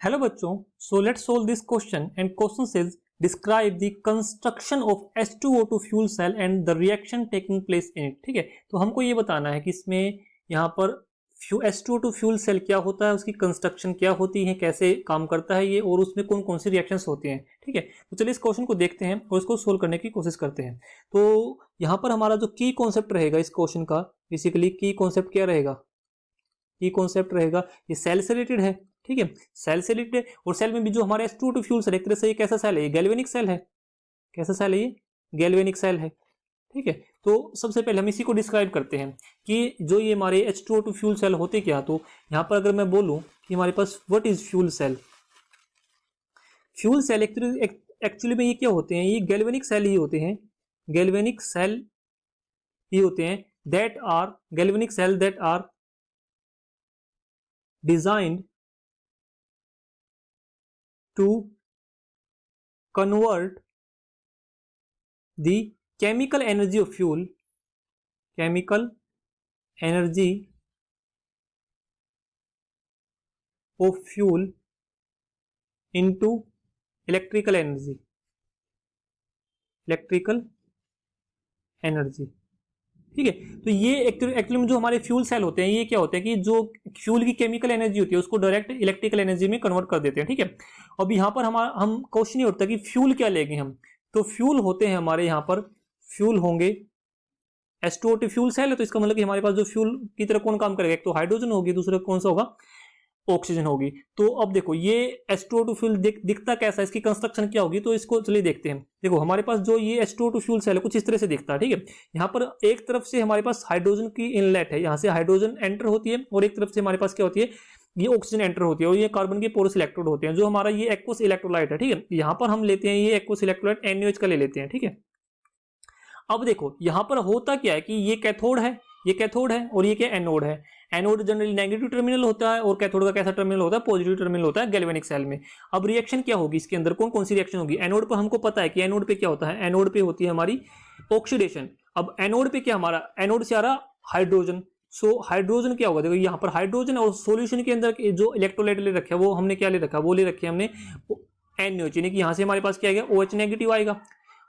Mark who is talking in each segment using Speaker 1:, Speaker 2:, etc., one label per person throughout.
Speaker 1: Hello बच्चों, so let's solve this question and question says describe the construction of H2O2 fuel cell and the reaction taking place in it. ठीक है, तो हमको ये बताना है कि इसमें यहाँ पर H2O2 फ्यूल सेल क्या होता है, उसकी कंस्ट्रक्शन क्या होती है, कैसे काम करता है ये, और उसमें कौन कौन सी रिएक्शंस होती हैं। ठीक है, तो चलिए इस क्वेश्चन को देखते हैं और इसको सोल्व करने की कोशिश करते हैं। तो यहाँ पर हमारा जो की कॉन्सेप्ट रहेगा इस क्वेश्चन का, बेसिकली की कॉन्सेप्ट क्या रहेगा, की कॉन्सेप्ट रहेगा ये सेल से रिलेटेड है। ठीक है, सेल से रिलेटेड है और सेल में भी जो हमारे H2O2 फ्यूल सेल एक तरह से ये कैसा सेल है, ये गैल्वेनिक सेल है। कैसा सेल है, ये गैल्वेनिक सेल है। ठीक है, तो सबसे पहले हम इसी को डिस्क्राइब करते हैं कि जो ये हमारे H2O2 फ्यूल सेल होते क्या। तो यहाँ पर अगर मैं बोलूँ कि हमारे पास what is fuel cell, fuel cell actually में ये क्या होते हैं, ये गैल्वेनिक सेल ही होते हैं, गैल्वेनिक सेल ही होते हैं that are galvanic cell that are designed to convert the chemical energy of fuel into electrical energy। ठीक है, तो ये एक्चुअली में जो हमारे फ्यूल सेल होते हैं ये क्या होते हैं कि जो फ्यूल की केमिकल एनर्जी होती है उसको डायरेक्ट इलेक्ट्रिकल एनर्जी में कन्वर्ट कर देते हैं। ठीक है, अब यहाँ पर हम क्वेश्चन ये उठता है कि फ्यूल क्या लेंगे हम, तो फ्यूल होते हैं हमारे यहाँ पर, फ्यूल होंगे H2O2 फ्यूल सेल है, तो इसका मतलब कि हमारे पास जो फ्यूल की तरह कौन काम करेगा, एक तो हाइड्रोजन होगी, दूसरा कौन सा होगा, ऑक्सीजन होगी। तो अब देखो ये H2O2 फ्यूल दिखता कैसा है, इसकी कंस्ट्रक्शन क्या होगी, तो इसको चलिए देखते हैं। देखो हमारे पास जो ये H2O2 फ्यूल सेल है कुछ इस तरह से दिखता है। ठीक है, यहाँ पर एक तरफ से हमारे पास हाइड्रोजन की इनलेट है, यहाँ से हाइड्रोजन एंटर होती है, और एक तरफ से हमारे पास क्या होती है, ये ऑक्सीजन एंटर होती है, और ये कार्बन के पोरस इलेक्ट्रोड होते हैं, जो हमारा ये एक्वस इलेक्ट्रोलाइट है। ठीक है, यहाँ पर हम लेते हैं ये एक्वस इलेक्ट्रोलाइट NaOH का ले लेते हैं। ठीक है, अब देखो यहाँ पर होता क्या है कि ये कैथोड है, ये कैथोड है, और ये क्या एनोड है। एनोड जनरली नेगेटिव टर्मिनल होता है और कैथोड का कैसा टर्मिनल होता है, पॉजिटिव टर्मिनल होता है गैल्वेनिक सेल में। अब रिएक्शन क्या होगी इसके अंदर, कौन कौन सी रिएक्शन होगी। एनोड पर हमको पता है कि एनोड पे क्या होता है, एनोड पे होती है हमारी ऑक्सीडेशन। अब एनोड पे क्या, हमारा एनोड से आ रहा हाइड्रोजन, सो हाइड्रोजन क्या होगा, देखो यहाँ पर हाइड्रोजन, और सोल्यूशन के अंदर जो इलेक्ट्रोलाइट ले रखे वो हमने क्या ले रखा, वो ले रखे हमने NaOH, यानी कि यहाँ से हमारे पास क्या आएगा, OH नेगेटिव आएगा।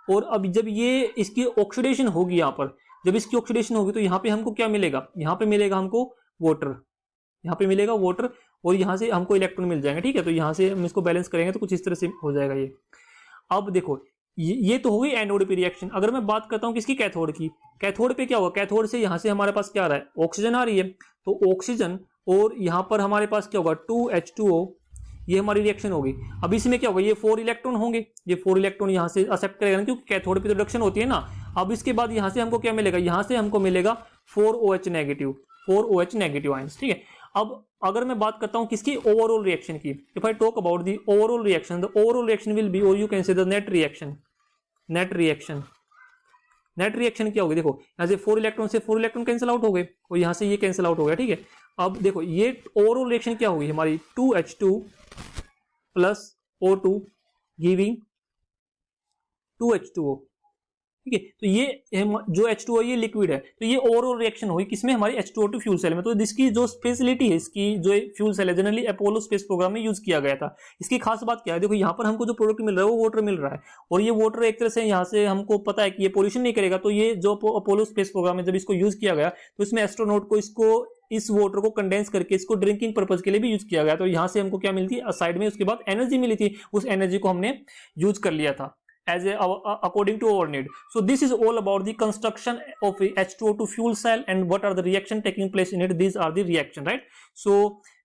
Speaker 1: और अब जब ये इसकी ऑक्सीडेशन होगी, यहाँ पर जब इसकी ऑक्सीडेशन होगी तो यहाँ पे हमको क्या मिलेगा, यहाँ पे मिलेगा हमको वाटर, यहाँ पे मिलेगा वाटर, और यहाँ से हमको इलेक्ट्रॉन मिल जाएंगे। ठीक है, तो यहाँ से हम इसको बैलेंस करेंगे तो कुछ इस तरह से हो जाएगा ये। अब देखो ये तो हो गई एनोड पे रिएक्शन। अगर मैं बात करता हूँ किसकी, कैथोड की, कैथोड पे क्या होगा, कैथोड से यहाँ से हमारे पास क्या आ रहा है, ऑक्सीजन आ रही है, तो ऑक्सीजन, और यहाँ पर हमारे पास क्या होगा 2H2O, ये हमारी रिएक्शन होगी। अब इसमें क्या होगा, ये 4 इलेक्ट्रॉन होंगे, ये 4 इलेक्ट्रॉन यहाँ से एक्सेप्ट करेगा ना, क्योंकि कैथोड पे तो रिडक्शन होती है ना। अब इसके बाद यहाँ से हमको क्या मिलेगा, यहाँ से हमको मिलेगा 4OH नेगेटिव आयंस। ठीक है, अब अगर मैं बात करता हूँ किसकी, ओवरऑल रिएक्शन की, if I talk about the overall reaction, the overall reaction will be, और you can say the net reaction क्या होगी। देखो यहाँ से 4 इलेक्ट्रॉन से 4 इलेक्ट्रॉन कैंसिल आउट हो गए, और यहाँ से ये कैंसिल आउट हो गया। ठीक है, अब देखो ये ओवरऑल रिएक्शन क्या होगी हमारी, 2H2 plus O2 giving 2H2O। ठीक है, तो ये जो H2O ये लिक्विड है, तो ये ओवरऑल रिएक्शन होगी किसमें, हमारी H2O2 फ्यूल सेल में। तो इसकी जो स्पेशलिटी है, इसकी जो फ्यूल सेल है जनरली अपोलो स्पेस प्रोग्राम में यूज किया गया था। इसकी खास बात क्या है, देखो यहाँ पर हमको जो प्रोडक्ट मिल रहा है वो वाटर मिल रहा है, और ये वाटर एक तरह से यहाँ से हमको पता है कि ये पोल्यूशन नहीं करेगा। तो ये जो अपोलो स्पेस प्रोग्राम में जब इसको यूज किया गया तो इसमें एस्ट्रोनॉट को इस वाटर को कंडेंस करके इसको ड्रिंकिंग पर्पज के लिए भी यूज किया गया। तो यहाँ से हमको क्या मिलती है, साइड में उसके बाद एनर्जी मिली थी, उस एनर्जी को हमने यूज कर लिया था as according to our need. So this is all about the construction of H2O2 fuel cell and what are the reaction taking place in it. These are the reaction, right? So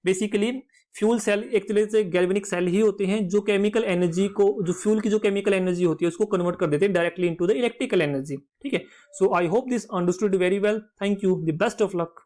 Speaker 1: basically fuel cell एक तरह से galvanic cell ही होते हैं जो chemical energy को, जो fuel की जो केमिकल एनर्जी होती है उसको कन्वर्ट कर देते हैं directly into the electrical energy. ठीक है, so I hope this understood very well. Thank you, the best of luck.